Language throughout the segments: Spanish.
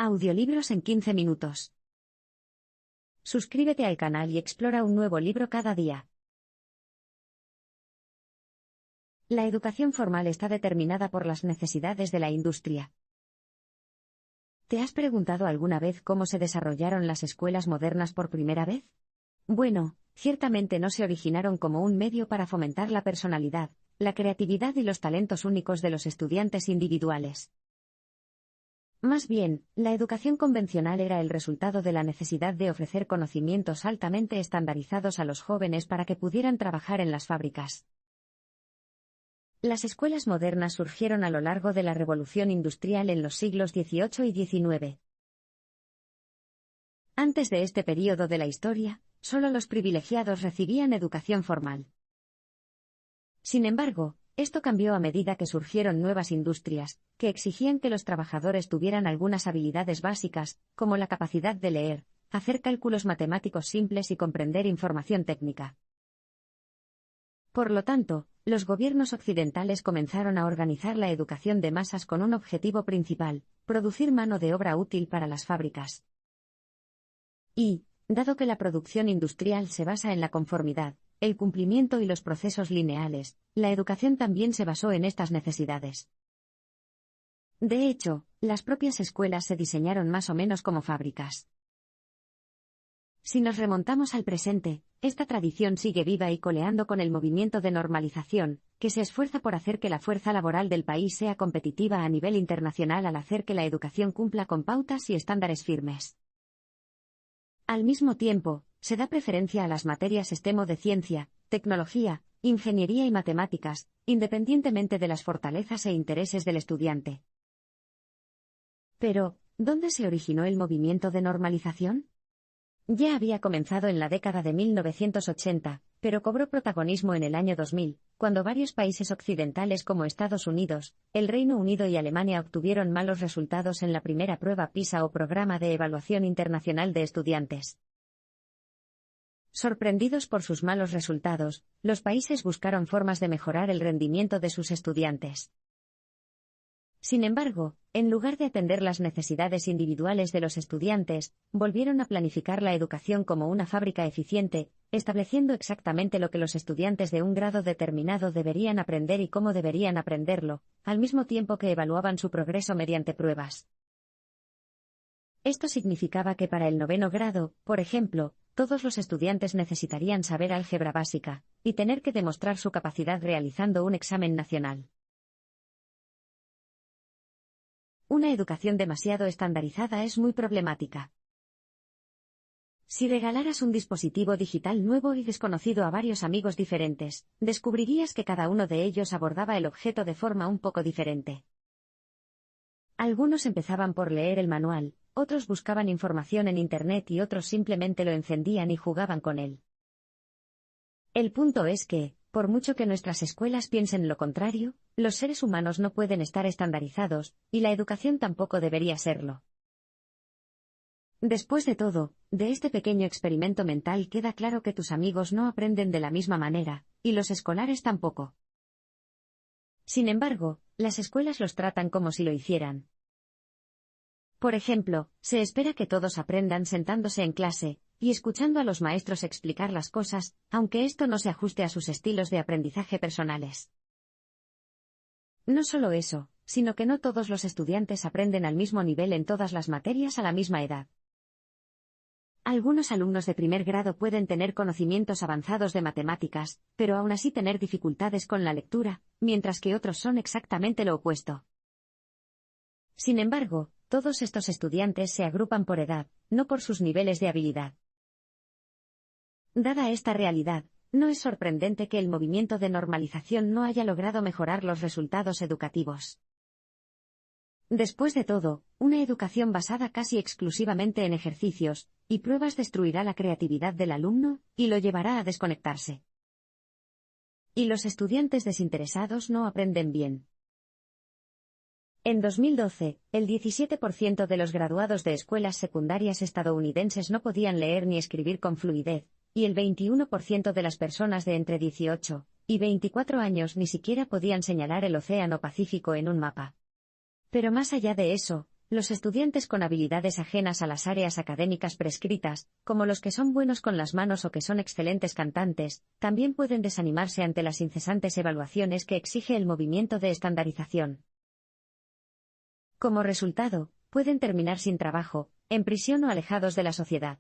Audiolibros en 15 minutos. Suscríbete al canal y explora un nuevo libro cada día. La educación formal está determinada por las necesidades de la industria. ¿Te has preguntado alguna vez cómo se desarrollaron las escuelas modernas por primera vez? Bueno, ciertamente no se originaron como un medio para fomentar la personalidad, la creatividad y los talentos únicos de los estudiantes individuales. Más bien, la educación convencional era el resultado de la necesidad de ofrecer conocimientos altamente estandarizados a los jóvenes para que pudieran trabajar en las fábricas. Las escuelas modernas surgieron a lo largo de la Revolución Industrial en los siglos XVIII y XIX. Antes de este período de la historia, solo los privilegiados recibían educación formal. Sin embargo, esto cambió a medida que surgieron nuevas industrias, que exigían que los trabajadores tuvieran algunas habilidades básicas, como la capacidad de leer, hacer cálculos matemáticos simples y comprender información técnica. Por lo tanto, los gobiernos occidentales comenzaron a organizar la educación de masas con un objetivo principal: producir mano de obra útil para las fábricas. Y, dado que la producción industrial se basa en la conformidad, el cumplimiento y los procesos lineales, la educación también se basó en estas necesidades. De hecho, las propias escuelas se diseñaron más o menos como fábricas. Si nos remontamos al presente, esta tradición sigue viva y coleando con el movimiento de normalización, que se esfuerza por hacer que la fuerza laboral del país sea competitiva a nivel internacional al hacer que la educación cumpla con pautas y estándares firmes. Al mismo tiempo, se da preferencia a las materias STEM de ciencia, tecnología, ingeniería y matemáticas, independientemente de las fortalezas e intereses del estudiante. Pero, ¿dónde se originó el movimiento de normalización? Ya había comenzado en la década de 1980, pero cobró protagonismo en el año 2000, cuando varios países occidentales como Estados Unidos, el Reino Unido y Alemania obtuvieron malos resultados en la primera prueba PISA o Programa de Evaluación Internacional de Estudiantes. Sorprendidos por sus malos resultados, los países buscaron formas de mejorar el rendimiento de sus estudiantes. Sin embargo, en lugar de atender las necesidades individuales de los estudiantes, volvieron a planificar la educación como una fábrica eficiente, estableciendo exactamente lo que los estudiantes de un grado determinado deberían aprender y cómo deberían aprenderlo, al mismo tiempo que evaluaban su progreso mediante pruebas. Esto significaba que para el 9º grado, por ejemplo, todos los estudiantes necesitarían saber álgebra básica, y tener que demostrar su capacidad realizando un examen nacional. Una educación demasiado estandarizada es muy problemática. Si regalaras un dispositivo digital nuevo y desconocido a varios amigos diferentes, descubrirías que cada uno de ellos abordaba el objeto de forma un poco diferente. Algunos empezaban por leer el manual, otros buscaban información en Internet y otros simplemente lo encendían y jugaban con él. El punto es que, por mucho que nuestras escuelas piensen lo contrario, los seres humanos no pueden estar estandarizados, y la educación tampoco debería serlo. Después de todo, de este pequeño experimento mental queda claro que tus amigos no aprenden de la misma manera, y los escolares tampoco. Sin embargo, las escuelas los tratan como si lo hicieran. Por ejemplo, se espera que todos aprendan sentándose en clase, y escuchando a los maestros explicar las cosas, aunque esto no se ajuste a sus estilos de aprendizaje personales. No solo eso, sino que no todos los estudiantes aprenden al mismo nivel en todas las materias a la misma edad. Algunos alumnos de primer grado pueden tener conocimientos avanzados de matemáticas, pero aún así tener dificultades con la lectura, mientras que otros son exactamente lo opuesto. Sin embargo, todos estos estudiantes se agrupan por edad, no por sus niveles de habilidad. Dada esta realidad, no es sorprendente que el movimiento de normalización no haya logrado mejorar los resultados educativos. Después de todo, una educación basada casi exclusivamente en ejercicios y pruebas destruirá la creatividad del alumno y lo llevará a desconectarse. Y los estudiantes desinteresados no aprenden bien. En 2012, el 17% de los graduados de escuelas secundarias estadounidenses no podían leer ni escribir con fluidez, y el 21% de las personas de entre 18 y 24 años ni siquiera podían señalar el Océano Pacífico en un mapa. Pero más allá de eso, los estudiantes con habilidades ajenas a las áreas académicas prescritas, como los que son buenos con las manos o que son excelentes cantantes, también pueden desanimarse ante las incesantes evaluaciones que exige el movimiento de estandarización. Como resultado, pueden terminar sin trabajo, en prisión o alejados de la sociedad.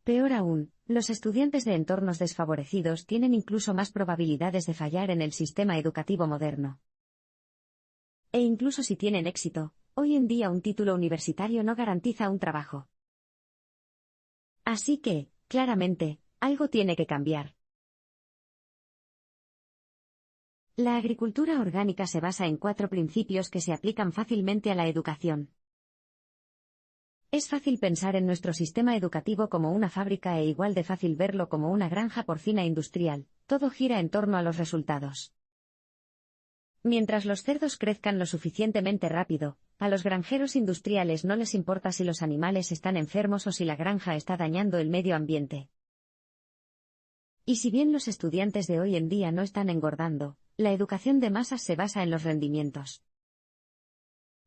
Peor aún, los estudiantes de entornos desfavorecidos tienen incluso más probabilidades de fallar en el sistema educativo moderno. E incluso si tienen éxito, hoy en día un título universitario no garantiza un trabajo. Así que, claramente, algo tiene que cambiar. La agricultura orgánica se basa en 4 principios que se aplican fácilmente a la educación. Es fácil pensar en nuestro sistema educativo como una fábrica e igual de fácil verlo como una granja porcina industrial, todo gira en torno a los resultados. Mientras los cerdos crezcan lo suficientemente rápido, a los granjeros industriales no les importa si los animales están enfermos o si la granja está dañando el medio ambiente. Y si bien los estudiantes de hoy en día no están engordando, la educación de masas se basa en los rendimientos.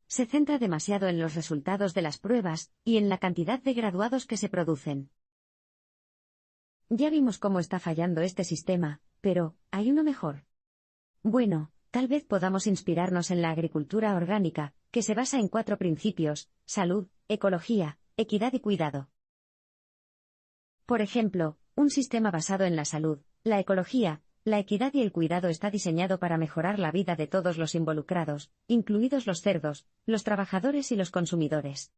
Se centra demasiado en los resultados de las pruebas, y en la cantidad de graduados que se producen. Ya vimos cómo está fallando este sistema, pero, ¿hay uno mejor? Bueno, tal vez podamos inspirarnos en la agricultura orgánica, que se basa en 4 principios: salud, ecología, equidad y cuidado. Por ejemplo, un sistema basado en la salud, la ecología, la equidad y el cuidado está diseñado para mejorar la vida de todos los involucrados, incluidos los cerdos, los trabajadores y los consumidores.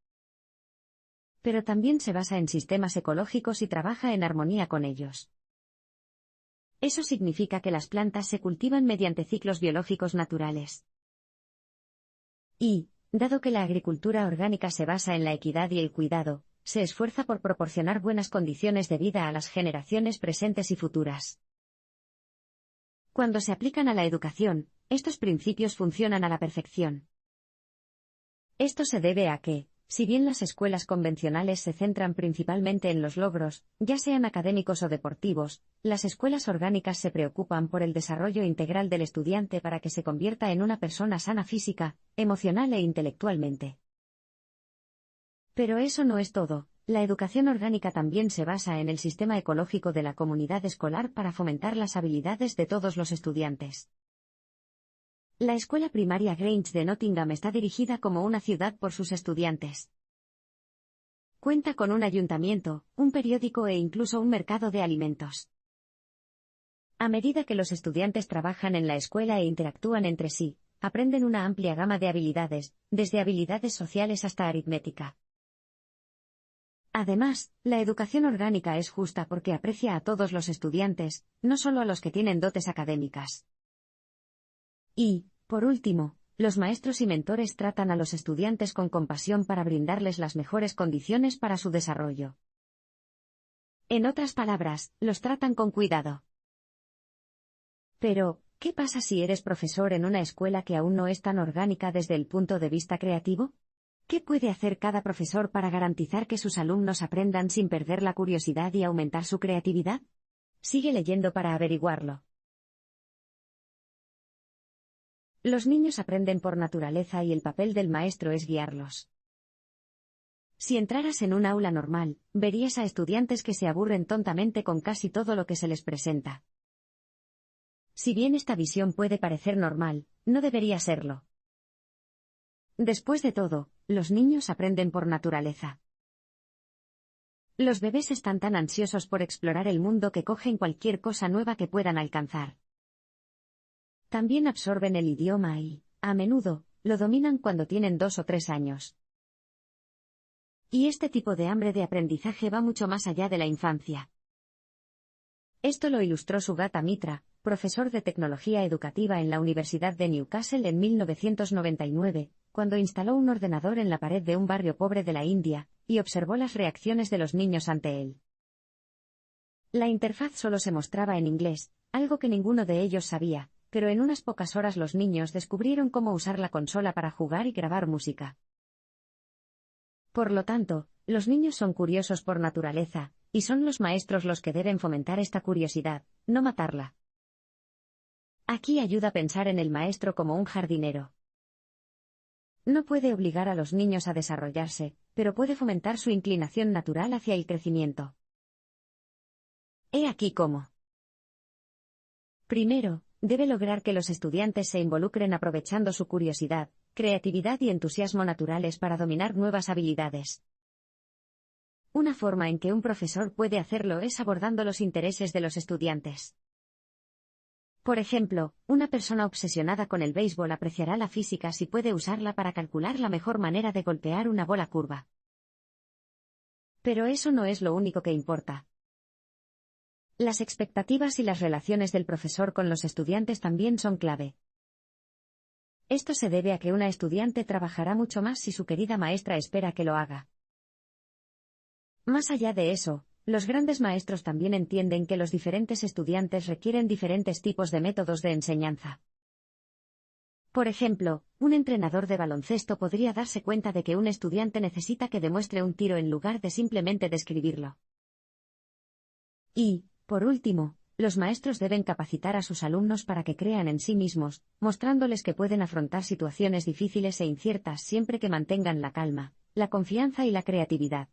Pero también se basa en sistemas ecológicos y trabaja en armonía con ellos. Eso significa que las plantas se cultivan mediante ciclos biológicos naturales. Y, dado que la agricultura orgánica se basa en la equidad y el cuidado, se esfuerza por proporcionar buenas condiciones de vida a las generaciones presentes y futuras. Cuando se aplican a la educación, estos principios funcionan a la perfección. Esto se debe a que, si bien las escuelas convencionales se centran principalmente en los logros, ya sean académicos o deportivos, las escuelas orgánicas se preocupan por el desarrollo integral del estudiante para que se convierta en una persona sana física, emocional e intelectualmente. Pero eso no es todo. La educación orgánica también se basa en el sistema ecológico de la comunidad escolar para fomentar las habilidades de todos los estudiantes. La escuela primaria Grange de Nottingham está dirigida como una ciudad por sus estudiantes. Cuenta con un ayuntamiento, un periódico e incluso un mercado de alimentos. A medida que los estudiantes trabajan en la escuela e interactúan entre sí, aprenden una amplia gama de habilidades, desde habilidades sociales hasta aritmética. Además, la educación orgánica es justa porque aprecia a todos los estudiantes, no solo a los que tienen dotes académicas. Y, por último, los maestros y mentores tratan a los estudiantes con compasión para brindarles las mejores condiciones para su desarrollo. En otras palabras, los tratan con cuidado. Pero, ¿qué pasa si eres profesor en una escuela que aún no es tan orgánica desde el punto de vista creativo? ¿Qué puede hacer cada profesor para garantizar que sus alumnos aprendan sin perder la curiosidad y aumentar su creatividad? Sigue leyendo para averiguarlo. Los niños aprenden por naturaleza y el papel del maestro es guiarlos. Si entraras en un aula normal, verías a estudiantes que se aburren tontamente con casi todo lo que se les presenta. Si bien esta visión puede parecer normal, no debería serlo. Después de todo, los niños aprenden por naturaleza. Los bebés están tan ansiosos por explorar el mundo que cogen cualquier cosa nueva que puedan alcanzar. También absorben el idioma y, a menudo, lo dominan cuando tienen 2 o 3 años. Y este tipo de hambre de aprendizaje va mucho más allá de la infancia. Esto lo ilustró Sugata Mitra, profesor de tecnología educativa en la Universidad de Newcastle en 1999, cuando instaló un ordenador en la pared de un barrio pobre de la India, y observó las reacciones de los niños ante él. La interfaz solo se mostraba en inglés, algo que ninguno de ellos sabía, pero en unas pocas horas los niños descubrieron cómo usar la consola para jugar y grabar música. Por lo tanto, los niños son curiosos por naturaleza, y son los maestros los que deben fomentar esta curiosidad, no matarla. Aquí ayuda a pensar en el maestro como un jardinero. No puede obligar a los niños a desarrollarse, pero puede fomentar su inclinación natural hacia el crecimiento. He aquí cómo. Primero, debe lograr que los estudiantes se involucren aprovechando su curiosidad, creatividad y entusiasmo naturales para dominar nuevas habilidades. Una forma en que un profesor puede hacerlo es abordando los intereses de los estudiantes. Por ejemplo, una persona obsesionada con el béisbol apreciará la física si puede usarla para calcular la mejor manera de golpear una bola curva. Pero eso no es lo único que importa. Las expectativas y las relaciones del profesor con los estudiantes también son clave. Esto se debe a que una estudiante trabajará mucho más si su querida maestra espera que lo haga. Más allá de eso, los grandes maestros también entienden que los diferentes estudiantes requieren diferentes tipos de métodos de enseñanza. Por ejemplo, un entrenador de baloncesto podría darse cuenta de que un estudiante necesita que demuestre un tiro en lugar de simplemente describirlo. Y, por último, los maestros deben capacitar a sus alumnos para que crean en sí mismos, mostrándoles que pueden afrontar situaciones difíciles e inciertas siempre que mantengan la calma, la confianza y la creatividad.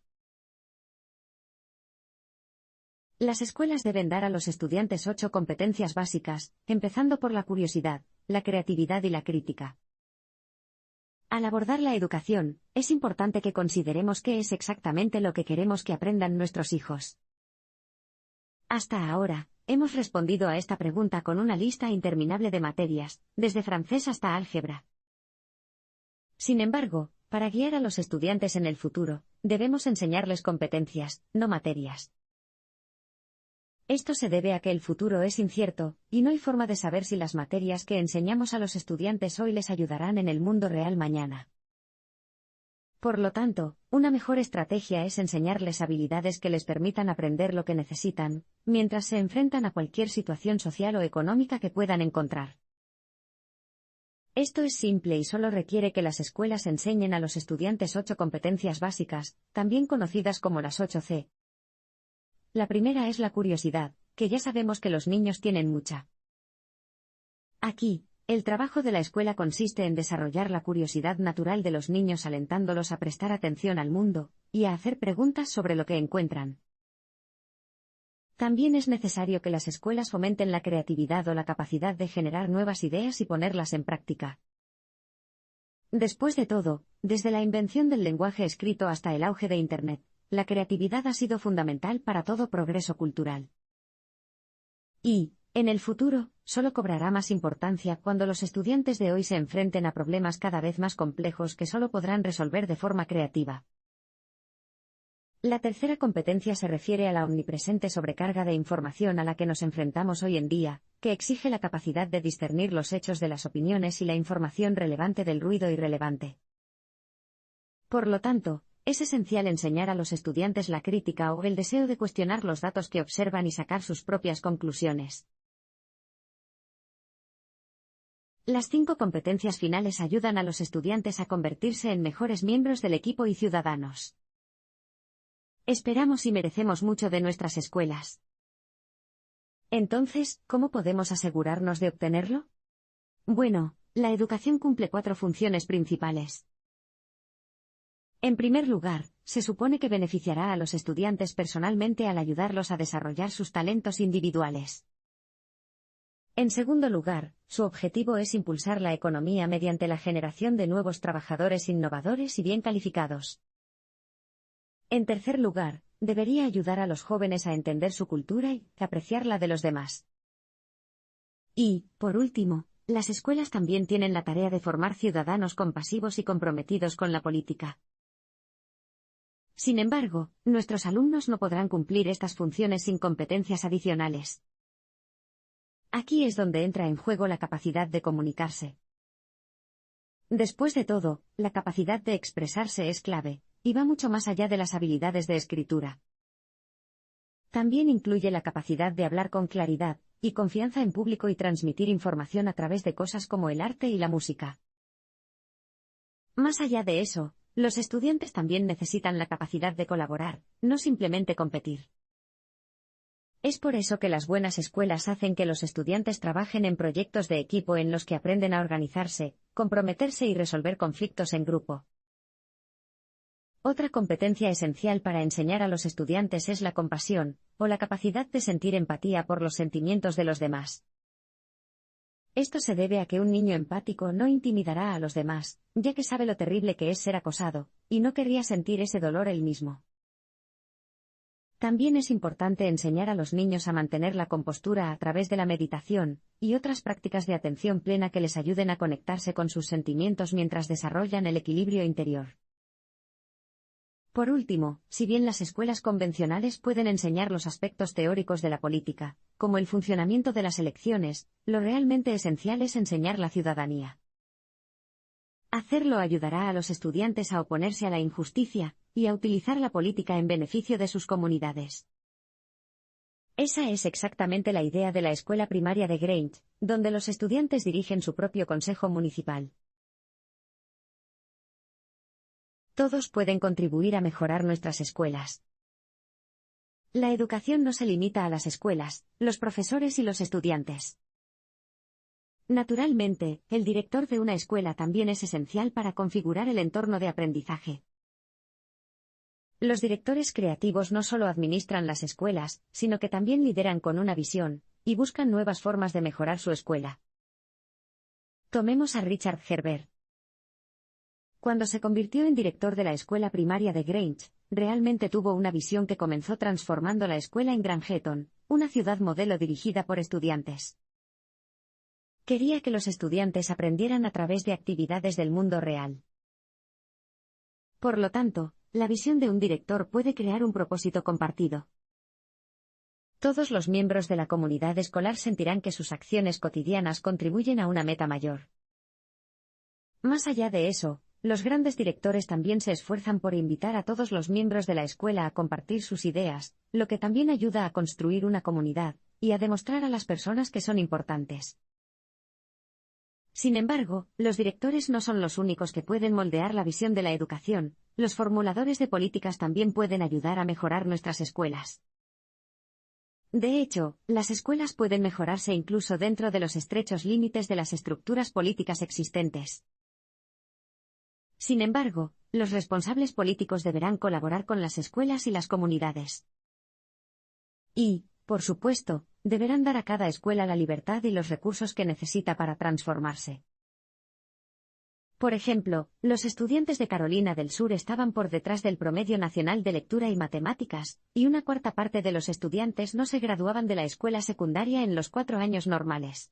Las escuelas deben dar a los estudiantes 8 competencias básicas, empezando por la curiosidad, la creatividad y la crítica. Al abordar la educación, es importante que consideremos qué es exactamente lo que queremos que aprendan nuestros hijos. Hasta ahora, hemos respondido a esta pregunta con una lista interminable de materias, desde francés hasta álgebra. Sin embargo, para guiar a los estudiantes en el futuro, debemos enseñarles competencias, no materias. Esto se debe a que el futuro es incierto, y no hay forma de saber si las materias que enseñamos a los estudiantes hoy les ayudarán en el mundo real mañana. Por lo tanto, una mejor estrategia es enseñarles habilidades que les permitan aprender lo que necesitan, mientras se enfrentan a cualquier situación social o económica que puedan encontrar. Esto es simple y solo requiere que las escuelas enseñen a los estudiantes 8 competencias básicas, también conocidas como las 8C. La primera es la curiosidad, que ya sabemos que los niños tienen mucha. Aquí, el trabajo de la escuela consiste en desarrollar la curiosidad natural de los niños alentándolos a prestar atención al mundo, y a hacer preguntas sobre lo que encuentran. También es necesario que las escuelas fomenten la creatividad o la capacidad de generar nuevas ideas y ponerlas en práctica. Después de todo, desde la invención del lenguaje escrito hasta el auge de Internet, la creatividad ha sido fundamental para todo progreso cultural. Y, en el futuro, solo cobrará más importancia cuando los estudiantes de hoy se enfrenten a problemas cada vez más complejos que solo podrán resolver de forma creativa. La tercera competencia se refiere a la omnipresente sobrecarga de información a la que nos enfrentamos hoy en día, que exige la capacidad de discernir los hechos de las opiniones y la información relevante del ruido irrelevante. Por lo tanto, es esencial enseñar a los estudiantes la crítica o el deseo de cuestionar los datos que observan y sacar sus propias conclusiones. Las 5 competencias finales ayudan a los estudiantes a convertirse en mejores miembros del equipo y ciudadanos. Esperamos y merecemos mucho de nuestras escuelas. Entonces, ¿cómo podemos asegurarnos de obtenerlo? Bueno, la educación cumple 4 funciones principales. En primer lugar, se supone que beneficiará a los estudiantes personalmente al ayudarlos a desarrollar sus talentos individuales. En segundo lugar, su objetivo es impulsar la economía mediante la generación de nuevos trabajadores innovadores y bien calificados. En tercer lugar, debería ayudar a los jóvenes a entender su cultura y apreciar la de los demás. Y, por último, las escuelas también tienen la tarea de formar ciudadanos compasivos y comprometidos con la política. Sin embargo, nuestros alumnos no podrán cumplir estas funciones sin competencias adicionales. Aquí es donde entra en juego la capacidad de comunicarse. Después de todo, la capacidad de expresarse es clave, y va mucho más allá de las habilidades de escritura. También incluye la capacidad de hablar con claridad y confianza en público y transmitir información a través de cosas como el arte y la música. Más allá de eso, los estudiantes también necesitan la capacidad de colaborar, no simplemente competir. Es por eso que las buenas escuelas hacen que los estudiantes trabajen en proyectos de equipo en los que aprenden a organizarse, comprometerse y resolver conflictos en grupo. Otra competencia esencial para enseñar a los estudiantes es la compasión, o la capacidad de sentir empatía por los sentimientos de los demás. Esto se debe a que un niño empático no intimidará a los demás, ya que sabe lo terrible que es ser acosado, y no querría sentir ese dolor él mismo. También es importante enseñar a los niños a mantener la compostura a través de la meditación, y otras prácticas de atención plena que les ayuden a conectarse con sus sentimientos mientras desarrollan el equilibrio interior. Por último, si bien las escuelas convencionales pueden enseñar los aspectos teóricos de la política, como el funcionamiento de las elecciones, lo realmente esencial es enseñar la ciudadanía. Hacerlo ayudará a los estudiantes a oponerse a la injusticia, y a utilizar la política en beneficio de sus comunidades. Esa es exactamente la idea de la escuela primaria de Grange, donde los estudiantes dirigen su propio consejo municipal. Todos pueden contribuir a mejorar nuestras escuelas. La educación no se limita a las escuelas, los profesores y los estudiantes. Naturalmente, el director de una escuela también es esencial para configurar el entorno de aprendizaje. Los directores creativos no solo administran las escuelas, sino que también lideran con una visión, y buscan nuevas formas de mejorar su escuela. Tomemos a Richard Herbert. Cuando se convirtió en director de la escuela primaria de Grange, realmente tuvo una visión que comenzó transformando la escuela en Grangeton, una ciudad modelo dirigida por estudiantes. Quería que los estudiantes aprendieran a través de actividades del mundo real. Por lo tanto, la visión de un director puede crear un propósito compartido. Todos los miembros de la comunidad escolar sentirán que sus acciones cotidianas contribuyen a una meta mayor. Más allá de eso, los grandes directores también se esfuerzan por invitar a todos los miembros de la escuela a compartir sus ideas, lo que también ayuda a construir una comunidad, y a demostrar a las personas que son importantes. Sin embargo, los directores no son los únicos que pueden moldear la visión de la educación, los formuladores de políticas también pueden ayudar a mejorar nuestras escuelas. De hecho, las escuelas pueden mejorarse incluso dentro de los estrechos límites de las estructuras políticas existentes. Sin embargo, los responsables políticos deberán colaborar con las escuelas y las comunidades. Y, por supuesto, deberán dar a cada escuela la libertad y los recursos que necesita para transformarse. Por ejemplo, los estudiantes de Carolina del Sur estaban por detrás del promedio nacional de lectura y matemáticas, y una cuarta parte de los estudiantes no se graduaban de la escuela secundaria en los 4 años normales.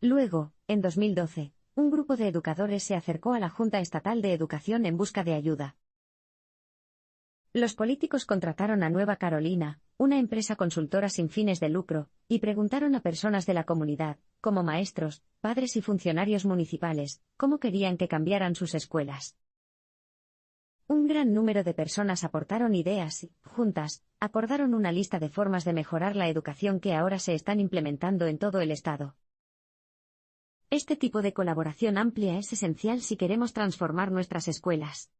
Luego, en 2012, un grupo de educadores se acercó a la Junta Estatal de Educación en busca de ayuda. Los políticos contrataron a Nueva Carolina, una empresa consultora sin fines de lucro, y preguntaron a personas de la comunidad, como maestros, padres y funcionarios municipales, cómo querían que cambiaran sus escuelas. Un gran número de personas aportaron ideas y, juntas, acordaron una lista de formas de mejorar la educación que ahora se están implementando en todo el estado. Este tipo de colaboración amplia es esencial si queremos transformar nuestras escuelas.